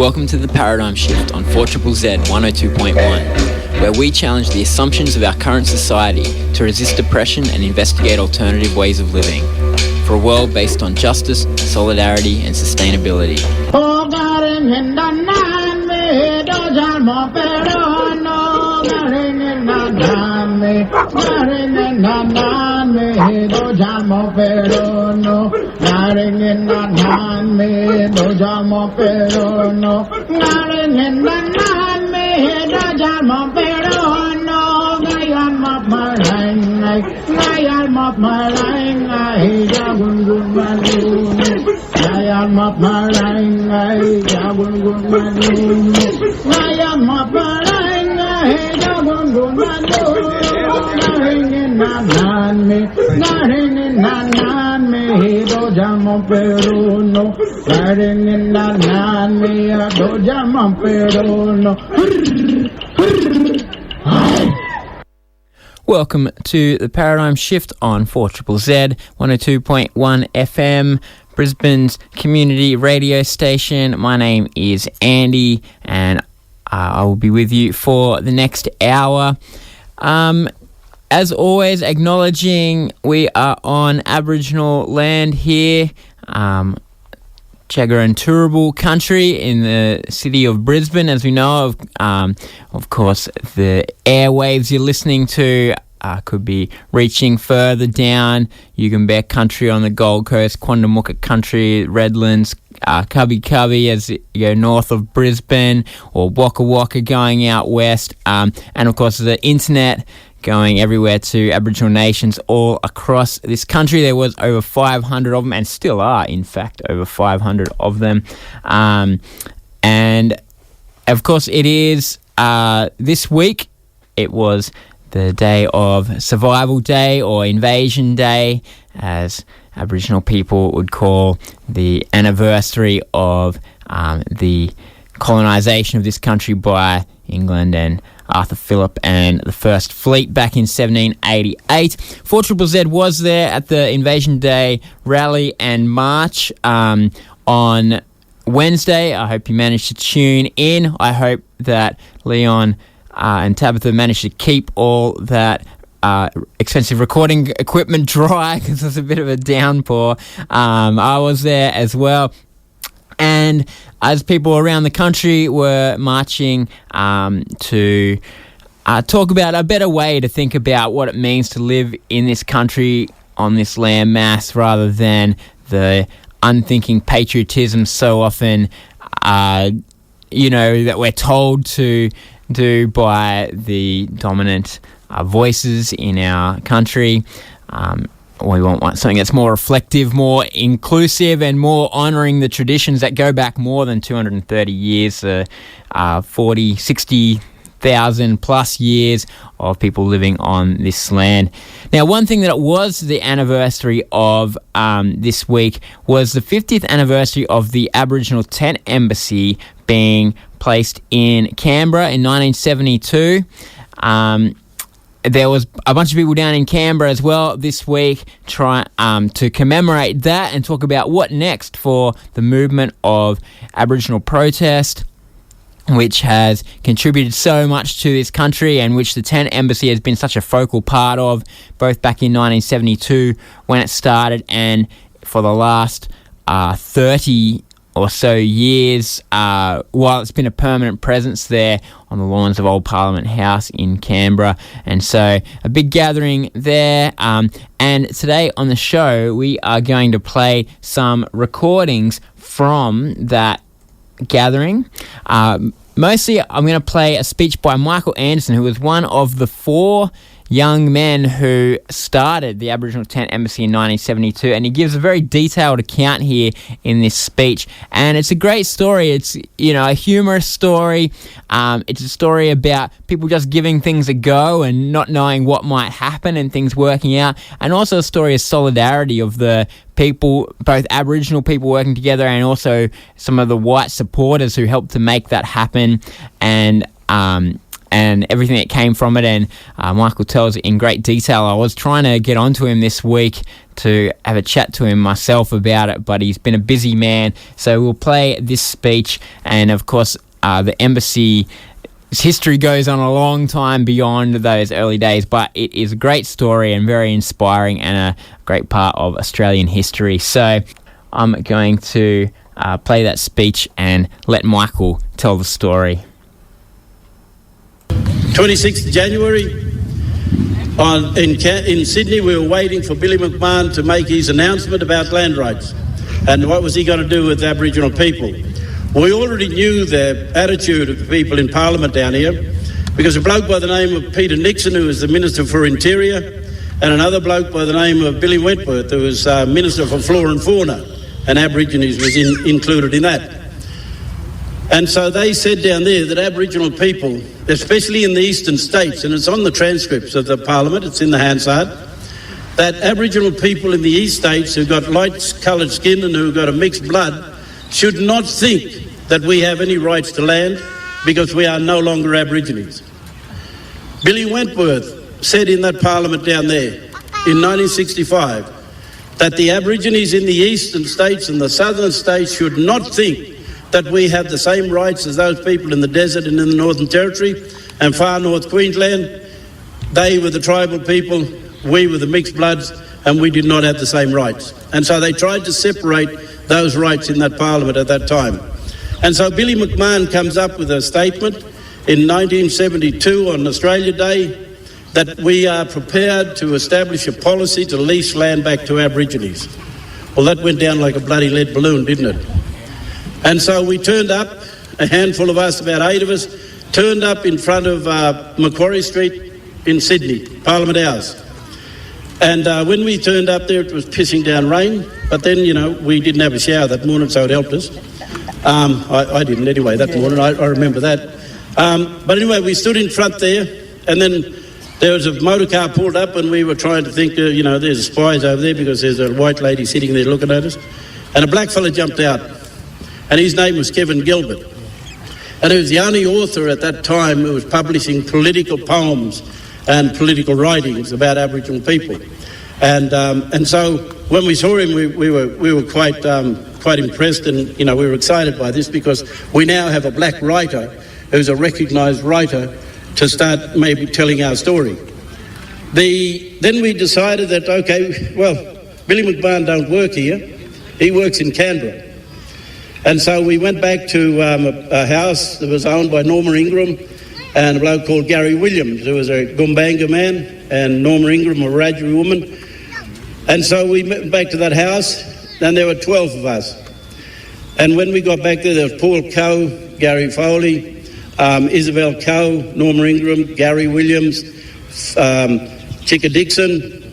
Welcome to the Paradigm Shift on 4ZZZ 102.1, where we challenge the assumptions of our current society to resist oppression and investigate alternative ways of living, for a world based on justice, solidarity and sustainability. Welcome to the Paradigm Shift on 4ZZZ 102.1 FM, Brisbane's community radio station. My name is Andy, and I will be with you for the next hour. As always, acknowledging we are on Aboriginal land here, Jagera and Turrbal country in the city of Brisbane. As we know, of course, the airwaves you're listening to could be reaching further down Yugambeh country on the Gold Coast, Quandamooka country, Redlands, Cubby Cubby as you go north of Brisbane, or Waka Waka going out west, and of course the internet going everywhere to Aboriginal nations all across this country. There was over 500 of them, and still are, in fact, over 500 of them. And, of course, it is this week. It was the day of Survival Day, or Invasion Day, as Aboriginal people would call the anniversary of the colonisation of this country by England and Arthur Phillip and the First Fleet back in 1788. 4ZZZ was there at the Invasion Day rally and march on Wednesday. I hope you managed to tune in. I hope that Leon and Tabitha managed to keep all that expensive recording equipment dry, because it was a bit of a downpour. I was there as well. And as people around the country were marching to talk about a better way to think about what it means to live in this country on this land mass, rather than the unthinking patriotism so often, that we're told to do by the dominant voices in our country. We want something that's more reflective, more inclusive, and more honouring the traditions that go back more than 230 years, 40, 60,000 plus years of people living on this land. Now, one thing that it was the anniversary of this week was the 50th anniversary of the Aboriginal Tent Embassy being placed in Canberra in 1972. There was a bunch of people down in Canberra as well this week trying to commemorate that and talk about what next for the movement of Aboriginal protest, which has contributed so much to this country and which the Tent Embassy has been such a focal part of, both back in 1972 when it started and for the last 30 or so years, while it's been a permanent presence there on the lawns of Old Parliament House in Canberra. And so a big gathering there. And today on the show, we are going to play some recordings from that gathering. Mostly I'm going to play a speech by Michael Anderson, who was one of the 4 young men who started the Aboriginal Tent Embassy in 1972, and he gives a very detailed account here in this speech, and it's a great story. It's, a humorous story. It's a story about people just giving things a go and not knowing what might happen and things working out, and also a story of solidarity of the people, both Aboriginal people working together and also some of the white supporters who helped to make that happen. And and everything that came from it, and Michael tells it in great detail. I was trying to get onto him this week to have a chat to him myself about it, but he's been a busy man, so we'll play this speech. And of course the embassy history goes on a long time beyond those early days, but it is a great story and very inspiring and a great part of Australian history. So I'm going to play that speech and let Michael tell the story. 26th January, in Sydney, we were waiting for Billy McMahon to make his announcement about land rights and what was he going to do with Aboriginal people. We already knew the attitude of the people in Parliament down here, because a bloke by the name of Peter Nixon, who was the Minister for Interior, and another bloke by the name of Billy Wentworth, who was Minister for Flora and Fauna, and Aborigines was included in that. And so they said down there that Aboriginal people, especially in the eastern states, and it's on the transcripts of the Parliament, it's in the Hansard, that Aboriginal people in the east states who've got light-coloured skin and who've got a mixed blood should not think that we have any rights to land because we are no longer Aborigines. Billy Wentworth said in that Parliament down there in 1965 that the Aborigines in the eastern states and the southern states should not think that we have the same rights as those people in the desert and in the Northern Territory and far north Queensland. They were the tribal people, we were the mixed bloods, and we did not have the same rights. And so they tried to separate those rights in that Parliament at that time. And so Billy McMahon comes up with a statement in 1972 on Australia Day that we are prepared to establish a policy to lease land back to Aborigines. Well, that went down like a bloody lead balloon, didn't it? And so we turned up, a handful of us, about 8 of us, turned up in front of Macquarie Street in Sydney, Parliament House. And when we turned up there, it was pissing down rain, but then, you know, we didn't have a shower that morning, so it helped us. I didn't anyway that morning, I remember that. But anyway, we stood in front there, and then there was a motor car pulled up, and we were trying to think, you know, there's spies over there because there's a white lady sitting there looking at us. And a black fella jumped out, and his name was Kevin Gilbert. And he was the only author at that time who was publishing political poems and political writings about Aboriginal people. And so when we saw him, we were quite impressed, and, you know, we were excited by this because we now have a black writer who's a recognised writer to start maybe telling our story. Then we decided that, okay, well, Billy McMahon don't work here. He works in Canberra. And so we went back to a house that was owned by Norma Ingram and a bloke called Gary Williams, who was a Gumbanga man, and Norma Ingram, a Wiradjuri woman. And so we went back to that house, and there were 12 of us. And when we got back there was Paul Coe, Gary Foley, Isabel Coe, Norma Ingram, Gary Williams, Chicka Dixon,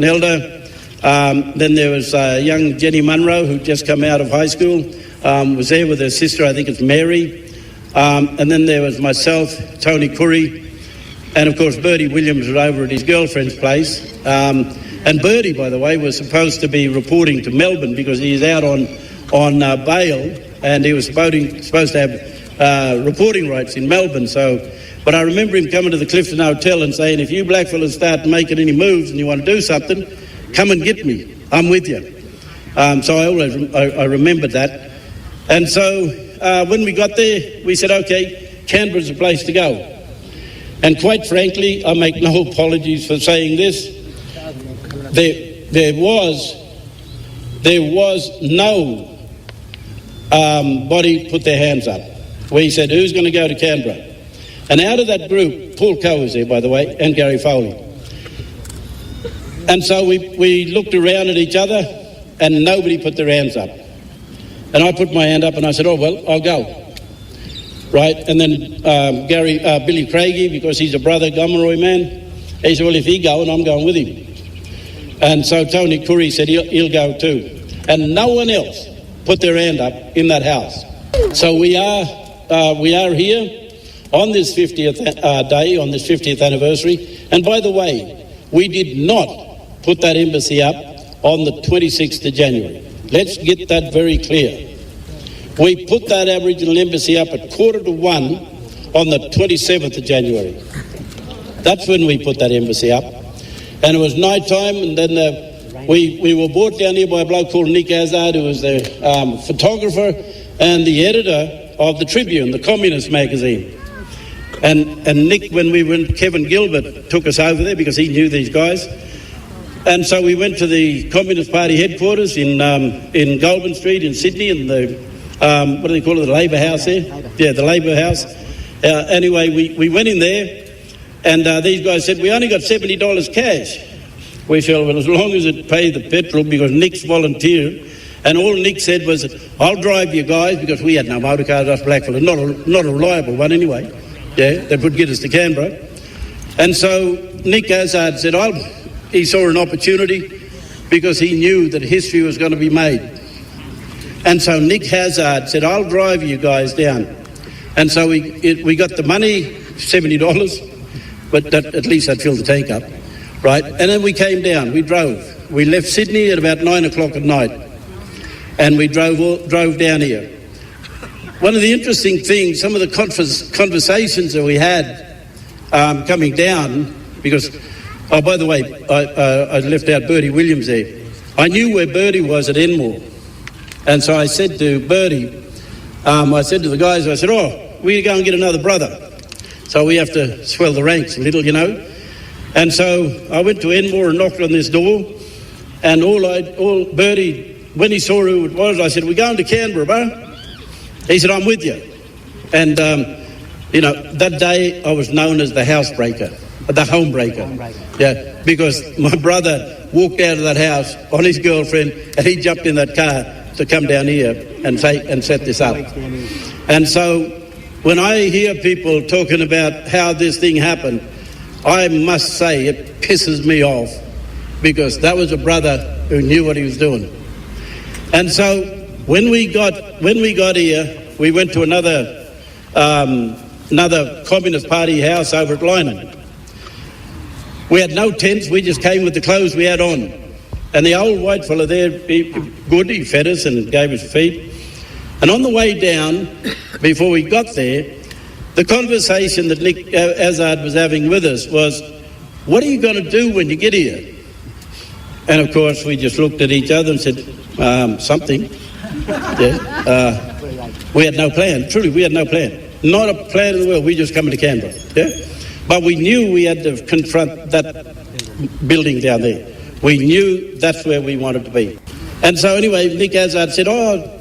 Nelda. Then there was young Jenny Munro, who'd just come out of high school, was there with her sister, I think it's Mary. And then there was myself, Tony Curry, and of course Bertie Williams was over at his girlfriend's place. And Bertie, by the way, was supposed to be reporting to Melbourne because he's out on bail, and he was supposed to have reporting rights in Melbourne. But I remember him coming to the Clifton Hotel and saying, if you blackfellas start making any moves and you want to do something, come and get me. I'm with you. So I remembered that. And so when we got there, we said, okay, Canberra's the place to go. And quite frankly, I make no apologies for saying this. There was no body put their hands up. We said, who's going to go to Canberra? And out of that group, Paul Coe was there, by the way, and Gary Foley. And so we looked around at each other, and nobody put their hands up. And I put my hand up, and I said, oh, well, I'll go. Right? And then Billy Craigie, because he's a brother Gomeroi man, he said, well, if he go, and I'm going with him. And so Tony Curry said he'll go too. And no one else put their hand up in that house. So we are here on this 50th day, on this 50th anniversary. And by the way, we did not put that embassy up on the 26th of January. Let's get that very clear. We put that Aboriginal embassy up at 1:45 on the 27th of January. That's when we put that embassy up. And it was night time, and then we were brought down here by a bloke called Nick Azad, who was the photographer and the editor of the Tribune, the communist magazine. And Nick, when we went, Kevin Gilbert took us over there because he knew these guys. And so we went to the Communist Party headquarters in Goulburn Street in Sydney, in the, what do they call it, the Labour House there? Yeah, the Labour House. Anyway, we went in there, and these guys said, we only got $70 cash. We said, well, as long as it paid the petrol, because Nick's volunteered. And all Nick said was, I'll drive you guys, because we had no motor cars, us blackfellas, not a reliable one anyway. Yeah, that would get us to Canberra. And so Nick Azad said, he saw an opportunity because he knew that history was going to be made. And so Nick Hazard said, I'll drive you guys down. And so we got the money, $70, but at least that filled the tank up, right? And then we came down, we drove. We left Sydney at about 9 o'clock at night, and we drove down here. One of the interesting things, some of the conversations that we had coming down, because, oh, by the way, I left out Bertie Williams there. I knew where Bertie was at Enmore. And so I said to Bertie, I said to the guys, I said, we go and get another brother. So we have to swell the ranks a little, you know. And so I went to Enmore and knocked on this door. And all Bertie, when he saw who it was, I said, we're going to Canberra, bro. He said, I'm with you. And, that day I was known as the housebreaker, the homebreaker. Yeah, because my brother walked out of that house on his girlfriend and he jumped in that car to come down here and set this up. And so when I hear people talking about how this thing happened, I must say it pisses me off, because that was a brother who knew what he was doing. And so when we got here, we went to another Communist Party house over at Lynham. We had no tents, we just came with the clothes we had on. And the old white fella there, he fed us and gave us feed. And on the way down, before we got there, the conversation that Nick Azad was having with us was, what are you going to do when you get here? And of course, we just looked at each other and said, something. Yeah. We had no plan. Truly, we had no plan. Not a plan in the world. We just coming to Canberra. Yeah. But we knew we had to confront that building down there. We knew that's where we wanted to be. And so anyway, Nick Azad said,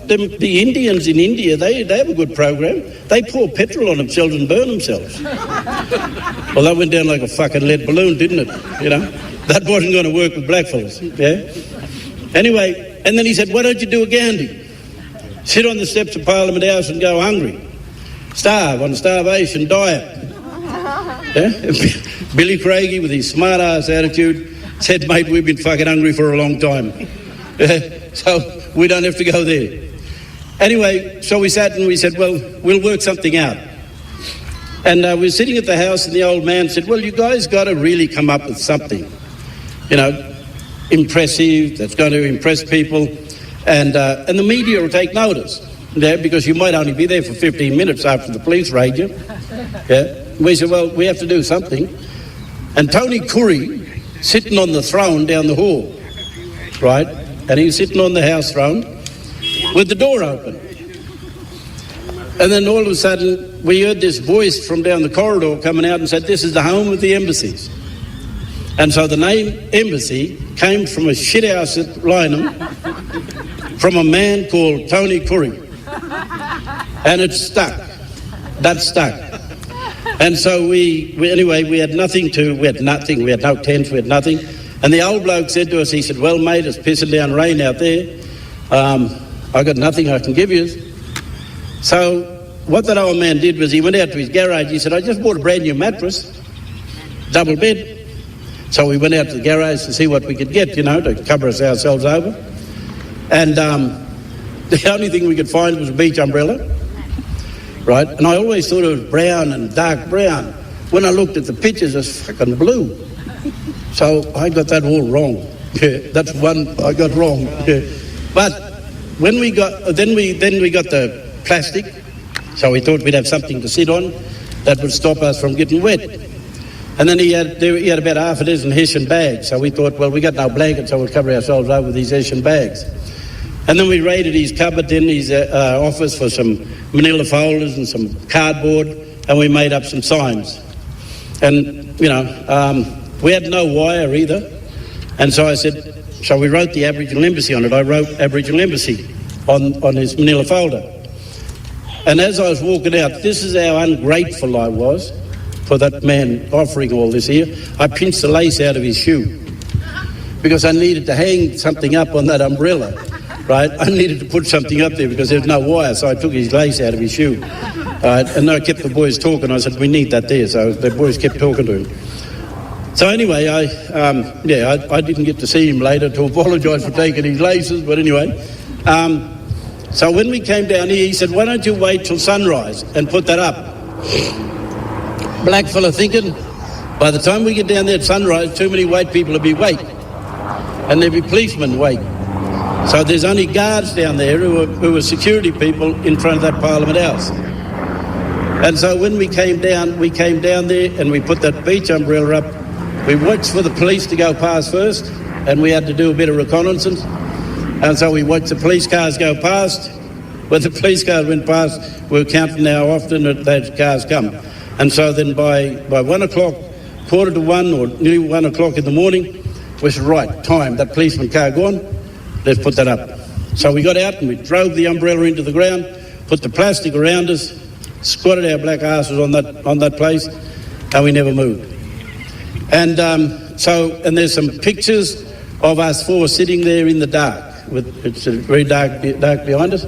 the Indians in India, they have a good program. They pour petrol on themselves and burn themselves. Well, that went down like a fucking lead balloon, didn't it? You know, that wasn't going to work with blackfellas. Yeah. Anyway, and then he said, why don't you do a Gandhi? Sit on the steps of Parliament House and go hungry. Starve on a starvation diet. Yeah? Billy Craigie, with his smart-ass attitude, said, mate, we've been fucking hungry for a long time. So we don't have to go there. Anyway, so we sat and we said, well, we'll work something out. And we were sitting at the house, and the old man said, well, you guys got to really come up with something, impressive, that's going to impress people. And the media will take notice, because you might only be there for 15 minutes after the police raid you. Yeah. We said, well, we have to do something. And Tony Curry, sitting on the throne down the hall, right? And he was sitting on the house throne with the door open. And then all of a sudden, we heard this voice from down the corridor coming out and said, this is the home of the embassies. And so the name Embassy came from a shithouse at Lynham, from a man called Tony Curry. And it stuck. That stuck. And so we had nothing, we had no tents, we had nothing. And the old bloke said to us, he said, well, mate, it's pissing down rain out there. I got nothing I can give you. So what that old man did was he went out to his garage. He said, I just bought a brand new mattress, double bed. So we went out to the garage to see what we could get, to cover ourselves over. And the only thing we could find was a beach umbrella, right? And I always thought it was brown and dark brown. When I looked at the pictures, it's fucking blue. So I got that all wrong. Yeah, that's one I got wrong. Yeah. But when we got, then we got the plastic, so we thought we'd have something to sit on. that would stop us from getting wet. And then he had about half a dozen Hessian bags. So we thought, well, we got no blankets, so we'll cover ourselves over with these Hessian bags. And then we raided his cupboard in his office for some manila folders and some cardboard, and we made up some signs. And, we had no wire either. And so I said, so we wrote the Aboriginal Embassy on it. I wrote Aboriginal Embassy on his manila folder. And as I was walking out, this is how ungrateful I was for that man offering all this here. I pinched the lace out of his shoe because I needed to hang something up on that umbrella, right? I needed to put something up there because there's no wire, so I took his lace out of his shoe. And I kept the boys talking. I said, we need that there. So the boys kept talking to him. So anyway, I didn't get to see him later to apologise for taking his laces, but anyway. So when we came down here, he said, why don't you wait till sunrise and put that up? Black fella thinking, by the time we get down there at sunrise, too many white people will be wait. And there'll be policemen wait. So there's only guards down there who are security people in front of that Parliament House. And so when we came down there and we put that beach umbrella up. We watched for the police to go past first, and we had to do a bit of reconnaissance. And so we watched the police cars go past. When the police cars went past, we were counting how often those cars come. And so then by 1 o'clock, 1:45 or nearly 1 o'clock in the morning, we said, right, time, that policeman car gone, let's put that up. So we got out and we drove the umbrella into the ground, put the plastic around us, squatted our black asses on that place, and we never moved. And there's some pictures of us four sitting there in the dark. It's very dark behind us.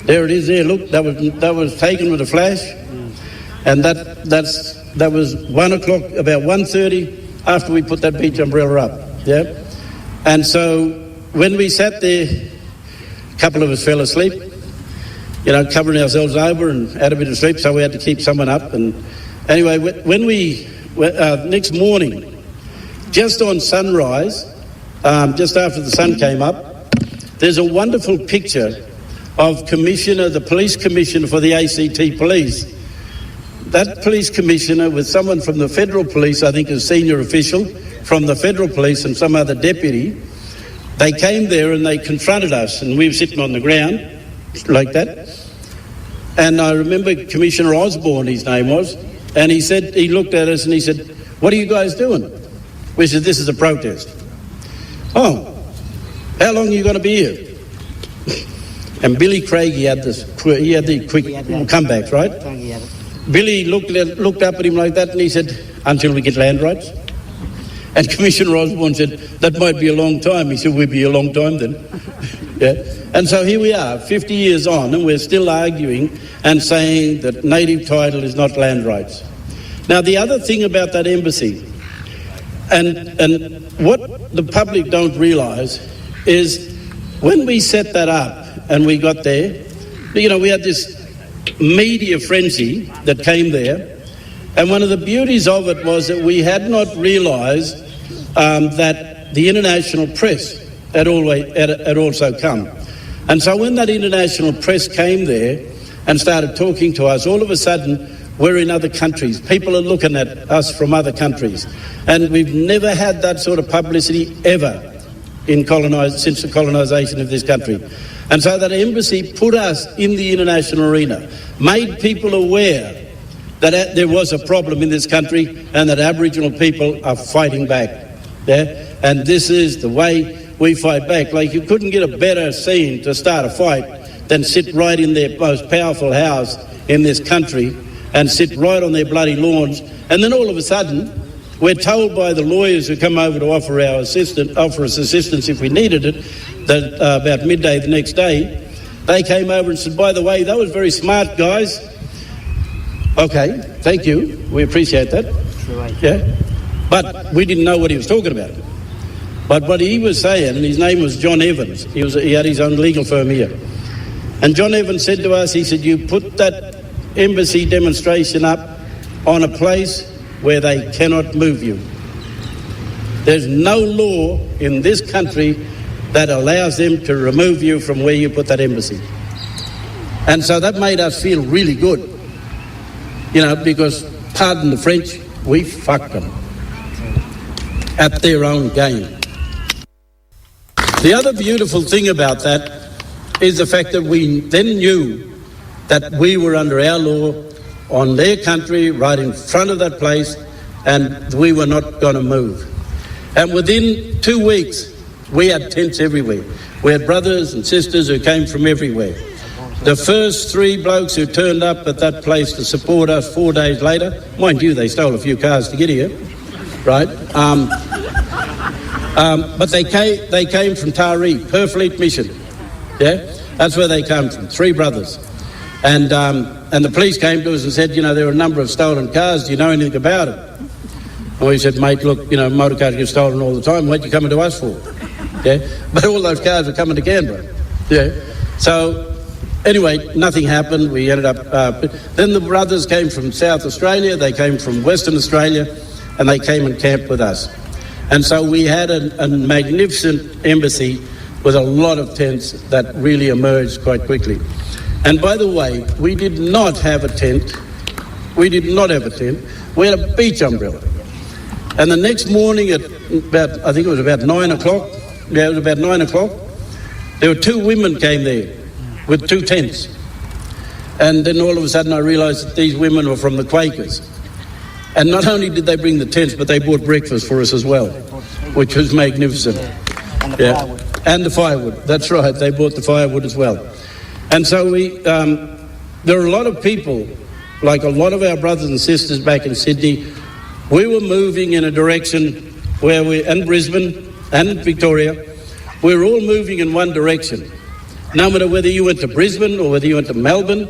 There it is. There, look, that was taken with a flash, and that was 1 o'clock, about 1:30 after we put that beach umbrella up. Yeah, and so when we sat there, a couple of us fell asleep, covering ourselves over and had a bit of sleep, so we had to keep someone up. And anyway, when we next morning, just on sunrise, just after the sun came up, there's a wonderful picture of the police commissioner for the ACT police. That police commissioner with someone from the federal police, I think a senior official from the federal police and some other deputy, they came there and they confronted us, and we were sitting on the ground like that. And I remember Commissioner Osborne, his name was, and he looked at us and he said, what are you guys doing? We said, this is a protest. Oh, how long are you going to be here? And Billy Craig, he had the quick comebacks, right? Billy looked up at him like that and he said, until we get land rights. And Commissioner Osborne said, that might be a long time. He said, we'll be a long time then. Yeah. And so here we are, 50 years on, and we're still arguing and saying that native title is not land rights. Now, the other thing about that embassy, and what the public don't realise is when we set that up and we got there, we had this media frenzy that came there, and one of the beauties of it was that we had not realised that the international press had also come. And so when that international press came there and started talking to us, all of a sudden we're in other countries. People are looking at us from other countries. And we've never had that sort of publicity ever since the colonisation of this country. And so that embassy put us in the international arena, made people aware that there was a problem in this country and that Aboriginal people are fighting back. Yeah? And this is the way we fight back. Like, you couldn't get a better scene to start a fight than sit right in their most powerful house in this country and sit right on their bloody lawns. And then all of a sudden, we're told by the lawyers who come over to offer us assistance if we needed it, that about midday the next day, they came over and said, by the way, that was very smart, guys. Okay, thank you. We appreciate that. Right. Yeah. But we didn't know what he was talking about. But what he was saying, and his name was John Evans, he had his own legal firm here. And John Evans said to us, he said, you put that embassy demonstration up on a place where they cannot move you. There's no law in this country that allows them to remove you from where you put that embassy. And so that made us feel really good, because pardon the French, we fucked them at their own game. The other beautiful thing about that is the fact that we then knew that we were under our law on their country, right in front of that place, and we were not going to move. And within 2 weeks, we had tents everywhere. We had brothers and sisters who came from everywhere. The first 3 blokes who turned up at that place to support us 4 days later, mind you, they stole a few cars to get here, right? But they came from Taree, Purfleet Mission. Yeah, that's where they come from. 3 brothers, and the police came to us and said, you know, there are a number of stolen cars. Do you know anything about it? And we said, mate, look, you know, motor cars get stolen all the time. What are you coming to us for? Yeah, but all those cars were coming to Canberra. Yeah, so anyway, nothing happened. We ended up. Then the brothers came from South Australia. They came from Western Australia, and they came and camped with us. And so we had a magnificent embassy with a lot of tents that really emerged quite quickly. And by the way, we did not have a tent. We had a beach umbrella. And the next morning at about, I think it was about 9 o'clock. Yeah, it was about 9 o'clock. There were 2 women came there with 2 tents. And then all of a sudden I realised that these women were from the Quakers. And not only did they bring the tents, but they bought breakfast for us as well, which was magnificent. Yeah. And the firewood. That's right. They bought the firewood as well. And so there are a lot of people, like a lot of our brothers and sisters back in Sydney, we were moving in a direction where and Brisbane and Victoria, we were all moving in one direction. No matter whether you went to Brisbane or whether you went to Melbourne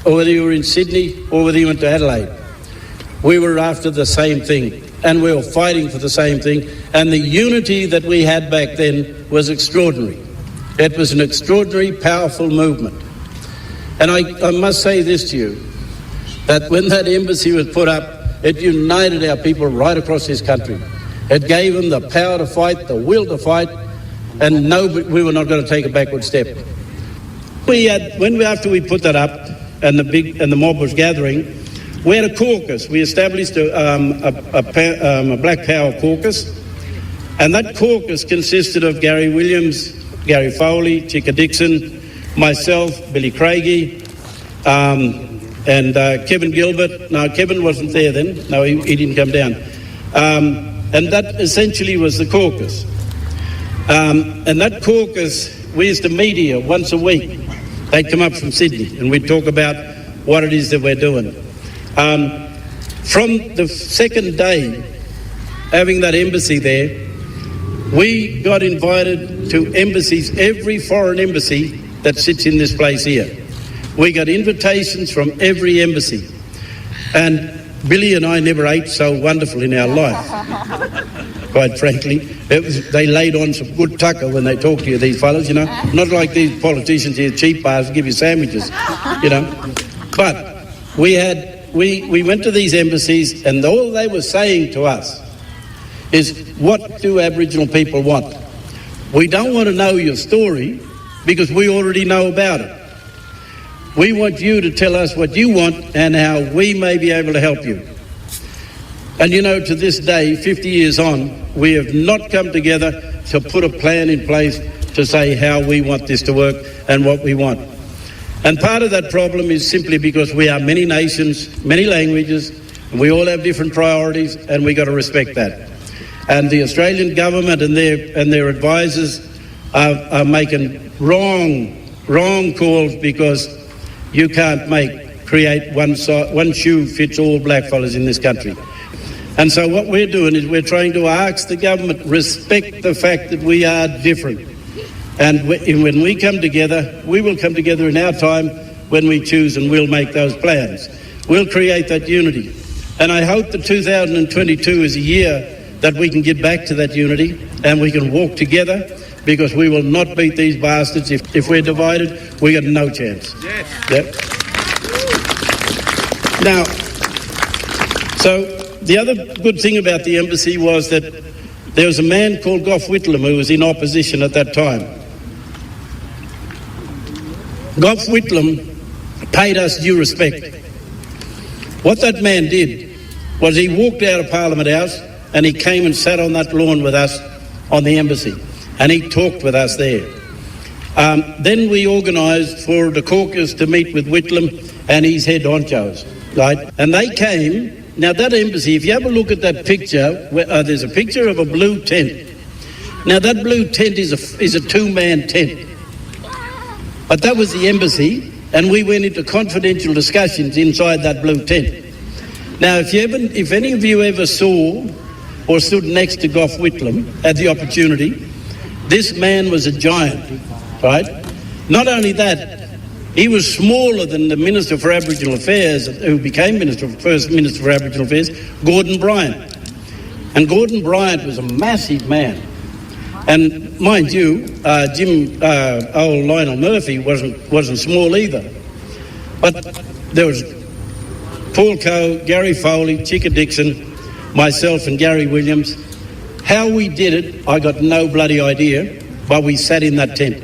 or whether you were in Sydney or whether you went to Adelaide, we were after the same thing and we were fighting for the same thing. And the unity that we had back then was extraordinary. It was an extraordinary, powerful movement. And I must say this to you, that when that embassy was put up, it united our people right across this country. It gave them the power to fight, the will to fight, and we were not going to take a backward step. After we put that up and the mob was gathering, we had a caucus. We established a Black Power caucus, and that caucus consisted of Gary Williams, Gary Foley, Chicka Dixon, myself, Billy Craigie, and Kevin Gilbert. No, Kevin wasn't there then. No, he didn't come down. And that essentially was the caucus. And that caucus, we used to meet here once a week. They'd come up from Sydney and we'd talk about what it is that we're doing. From the second day having that embassy there, we got invited to embassies, every foreign embassy that sits in this place here. We got invitations from every embassy. And Billy and I never ate so wonderful in our life, quite frankly. They laid on some good tucker when they talk to you, these fellas, you know. Not like these politicians here, cheap bars, give you sandwiches, you know. But we went to these embassies and all they were saying to us is, what do Aboriginal people want? We don't want to know your story because we already know about it. We want you to tell us what you want and how we may be able to help you. And you know, to this day, 50 years on, we have not come together to put a plan in place to say how we want this to work and what we want. And part of that problem is simply because we are many nations, many languages, and we all have different priorities, and we got to respect that. And the Australian government and their advisors are making wrong calls because you can't create one shoe fits all blackfellas in this country. And so what we're doing is we're trying to ask the government respect the fact that we are different. And when we come together, we will come together in our time when we choose, and we'll make those plans. We'll create that unity. And I hope that 2022 is a year that we can get back to that unity and we can walk together, because we will not beat these bastards. If we're divided, we got no chance. Yes. Yep. Now, so the other good thing about the embassy was that there was a man called Gough Whitlam who was in opposition at that time. Gough Whitlam paid us due respect. What that man did was he walked out of Parliament House and he came and sat on that lawn with us on the embassy, and he talked with us there. Then we organised for the caucus to meet with Whitlam and his head honchos, right? And they came. Now that embassy, if you have a look at that picture, there's a picture of a blue tent. Now that blue tent is a two-man tent. But that was the embassy, and we went into confidential discussions inside that blue tent. Now, if any of you ever saw or stood next to Gough Whitlam, had the opportunity, this man was a giant, right? Not only that, he was smaller than the Minister for Aboriginal Affairs, who became first Minister for Aboriginal Affairs, Gordon Bryant. And Gordon Bryant was a massive man. And mind you, old Lionel Murphy wasn't small either. But there was Paul Coe, Gary Foley, Chicka Dixon, myself and Gary Williams. How we did it, I got no bloody idea, but we sat in that tent,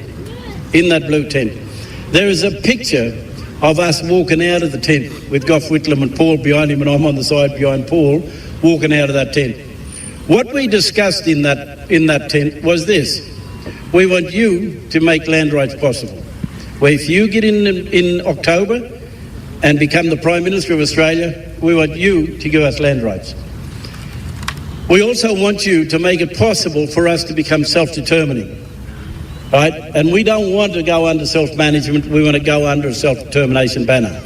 in that blue tent. There is a picture of us walking out of the tent with Gough Whitlam and Paul behind him, and I'm on the side behind Paul, walking out of that tent. What we discussed in that tent was this: we want you to make land rights possible. Where if you get in October and become the Prime Minister of Australia, we want you to give us land rights. We also want you to make it possible for us to become self-determining, right? And we don't want to go under self-management, we want to go under a self-determination banner.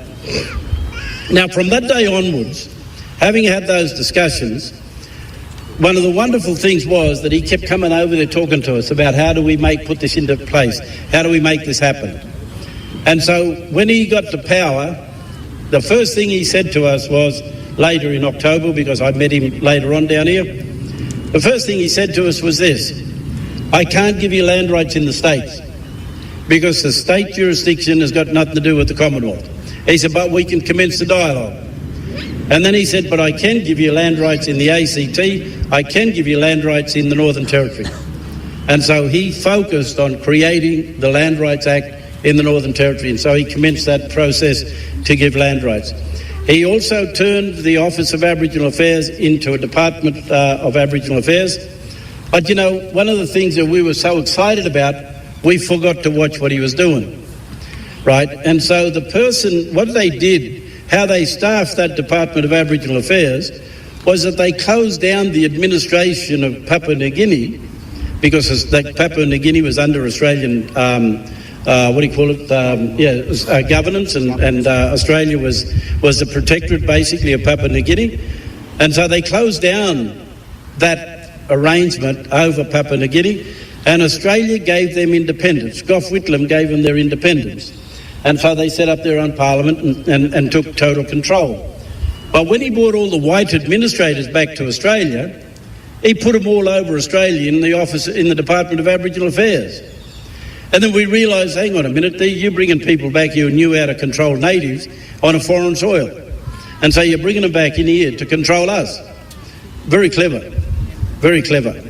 Now, from that day onwards, having had those discussions, one of the wonderful things was that he kept coming over there talking to us about how do we put this into place, how do we make this happen. And so when he got to power, the first thing he said to us was, later in October, because I met him later on down here, the first thing he said to us was this: I can't give you land rights in the states because the state jurisdiction has got nothing to do with the Commonwealth. He said, but we can commence the dialogue. And then he said, but I can give you land rights in the ACT, I can give you land rights in the Northern Territory. And so he focused on creating the Land Rights Act in the Northern Territory, and so he commenced that process to give land rights. He also turned the Office of Aboriginal Affairs into a Department of Aboriginal Affairs. But, you know, one of the things that we were so excited about, we forgot to watch what he was doing, right? And so what they did, how they staffed that Department of Aboriginal Affairs, was that they closed down the administration of Papua New Guinea, because Papua New Guinea was under Australian governance, and Australia was the protectorate basically of Papua New Guinea. And so they closed down that arrangement over Papua New Guinea, and Australia gave them independence. Gough Whitlam gave them their independence. And so they set up their own parliament and took total control. But when he brought all the white administrators back to Australia, he put them all over Australia in the Department of Aboriginal Affairs. And then we realised, hang on a minute, you're bringing people back here who knew how to control natives on a foreign soil. And so you're bringing them back in here to control us. Very clever, very clever.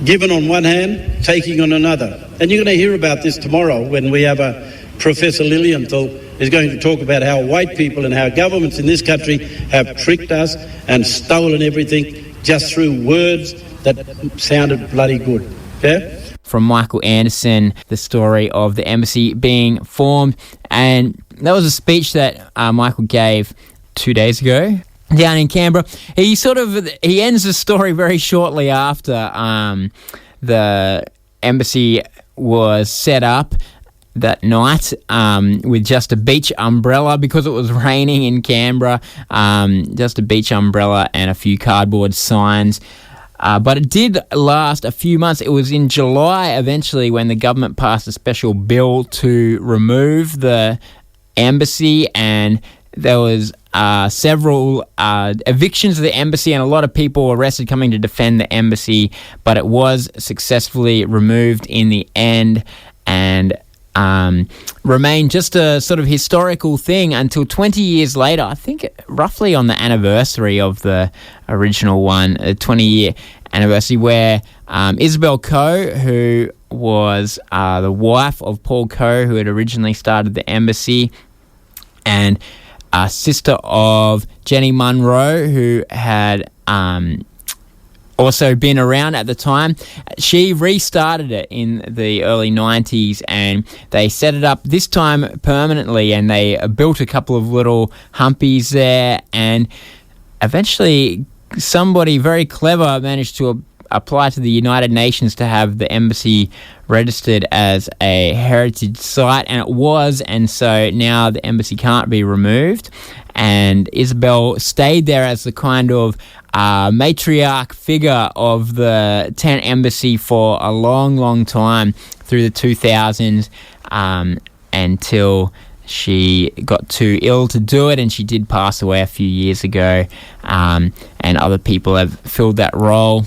Given on one hand, taking on another. And you're going to hear about this tomorrow when we have Professor Lilienthal is going to talk about how white people and how governments in this country have tricked us and stolen everything just through words that sounded bloody good. Yeah? From Michael Anderson, the story of the embassy being formed. And that was a speech that Michael gave 2 days ago down in Canberra. He ends the story very shortly after the embassy was set up that night with just a beach umbrella because it was raining in Canberra, just a beach umbrella and a few cardboard signs. But it did last a few months. It was in July eventually when the government passed a special bill to remove the embassy, and there was several evictions of the embassy and a lot of people arrested coming to defend the embassy, but it was successfully removed in the end and remained just a sort of historical thing until 20 years later, I think roughly on the anniversary of the original one, a 20-year anniversary, where Isabel Coe, who was the wife of Paul Coe, who had originally started the embassy, and sister of Jenny Munro, who had also been around at the time. She restarted it in the early 90s, and they set it up this time permanently, and they built a couple of little humpies there, and eventually somebody very clever managed to apply to the United Nations to have the embassy registered as a heritage site, and it was, and so now the embassy can't be removed. And Isabel stayed there as the kind of matriarch figure of the tent embassy for a long, long time through the 2000s, until she got too ill to do it, and she did pass away a few years ago, and other people have filled that role.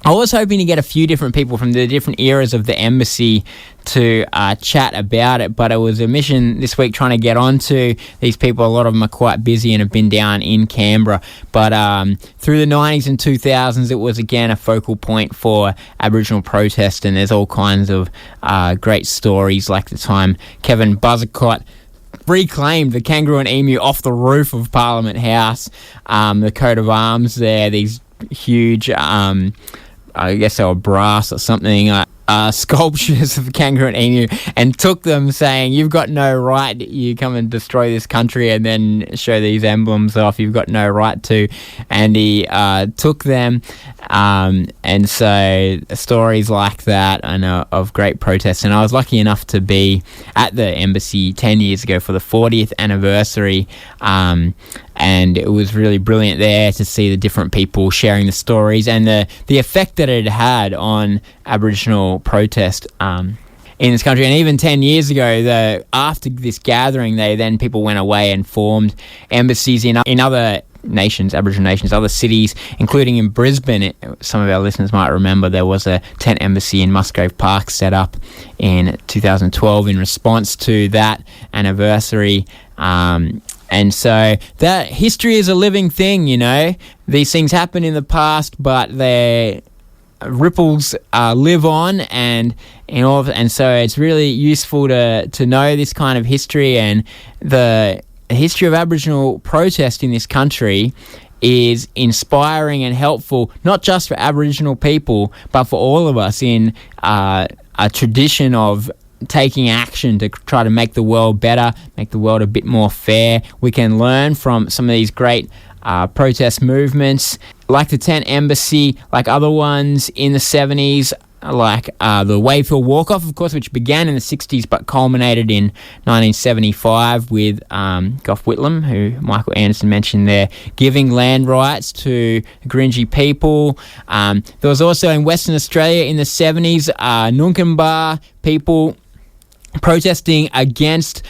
I was hoping to get a few different people from the different eras of the embassy to chat about it, but it was a mission this week trying to get onto these people. A lot of them are quite busy and have been down in Canberra. But through the 90s and 2000s, it was again a focal point for Aboriginal protest, and there's all kinds of great stories, like the time Kevin Buzzacott reclaimed the kangaroo and emu off the roof of Parliament House, the coat of arms there, these huge... I guess they were brass or something, sculptures of kangaroo and emu, and took them saying, you've got no right, you come and destroy this country and then show these emblems off, you've got no right to. And he took them, and so stories like that I know of great protests. And I was lucky enough to be at the embassy 10 years ago for the 40th anniversary, and it was really brilliant there to see the different people sharing the stories and the effect that it had on Aboriginal protest in this country. And even 10 years ago, after this gathering, people went away and formed embassies in other nations, Aboriginal nations, other cities, including in Brisbane. Some of our listeners might remember there was a tent embassy in Musgrave Park set up in 2012 in response to that anniversary. And so that history is a living thing, you know. These things happen in the past, but their ripples live on, and so it's really useful to know this kind of history. And the history of Aboriginal protest in this country is inspiring and helpful, not just for Aboriginal people, but for all of us in a tradition of taking action to try to make the world better, make the world a bit more fair. We can learn from some of these great protest movements, like the Tent Embassy, like other ones in the 70s, like the Wayfield Walk-Off, of course, which began in the 60s but culminated in 1975 with Gough Whitlam, who Michael Anderson mentioned there, giving land rights to Gurindji people. There was also in Western Australia in the 70s, Nunkambar people protesting against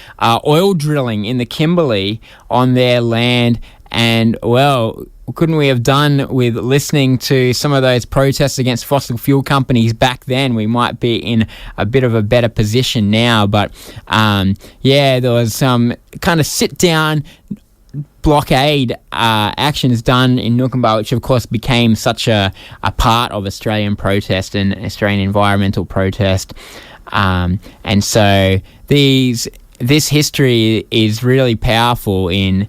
oil drilling in the Kimberley on their land. And, well, couldn't we have done with listening to some of those protests against fossil fuel companies back then? We might be in a bit of a better position now. But, there was some kind of sit-down blockade actions done in Nunkambar, which, of course, became such a part of Australian protest and Australian environmental protest. And so this history is really powerful in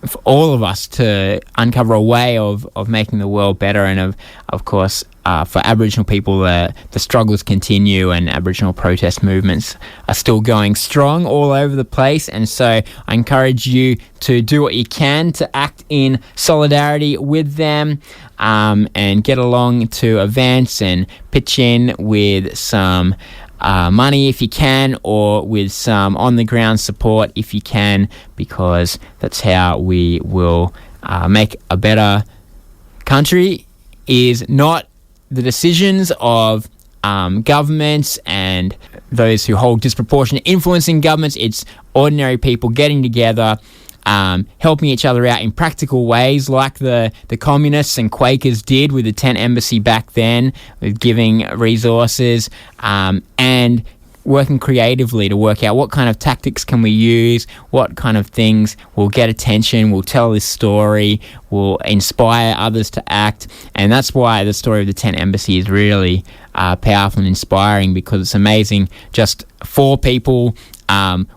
for all of us to uncover a way of making the world better. And of course, for Aboriginal people, the struggles continue, and Aboriginal protest movements are still going strong all over the place. And so I encourage you to do what you can to act in solidarity with them, and get along to events and pitch in with some money if you can, or with some on-the-ground support if you can, because that's how we will make a better country. Is not the decisions of governments and those who hold disproportionate influence in governments. It's ordinary people getting together, helping each other out in practical ways, like the communists and Quakers did with the Tent Embassy back then, with giving resources, and working creatively to work out what kind of tactics can we use, what kind of things will get attention, will tell this story, will inspire others to act. And that's why the story of the Tent Embassy is really powerful and inspiring, because it's amazing. Just 4 people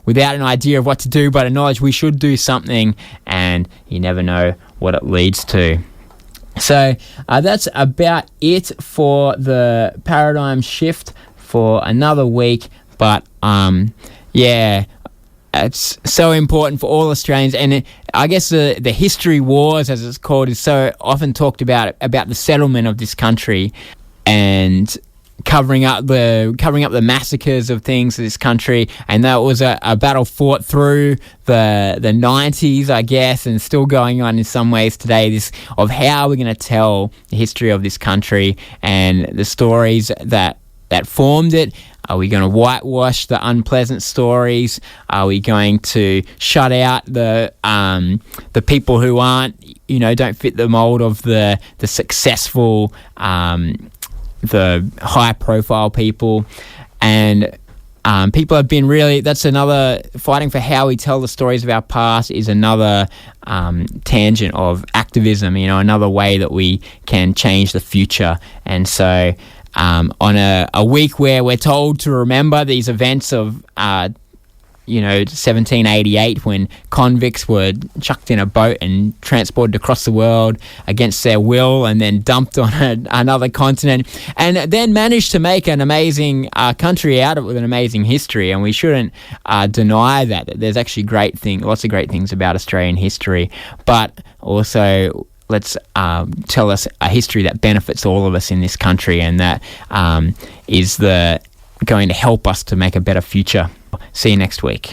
without an idea of what to do, but a knowledge we should do something, and you never know what it leads to. So that's about it for the paradigm shift for another week. But it's so important for all Australians, and I guess the history wars, as it's called, is so often talked about the settlement of this country and covering up the massacres of things in this country. And that was a battle fought through the 90s, I guess, and still going on in some ways today, this of how we're going to tell the history of this country and the stories that formed it. Are we going to whitewash the unpleasant stories? Are we going to shut out the people who don't fit the mold of the successful, the high-profile people? And people have been that's another, fighting for how we tell the stories of our past is another tangent of activism, another way that we can change the future. And so on a week where we're told to remember these events of 1788, when convicts were chucked in a boat and transported across the world against their will and then dumped on another continent, and then managed to make an amazing country out of it with an amazing history. And we shouldn't deny that there's actually lots of great things about Australian history, but also let's tell us a history that benefits all of us in this country, and that is going to help us to make a better future. See you next week.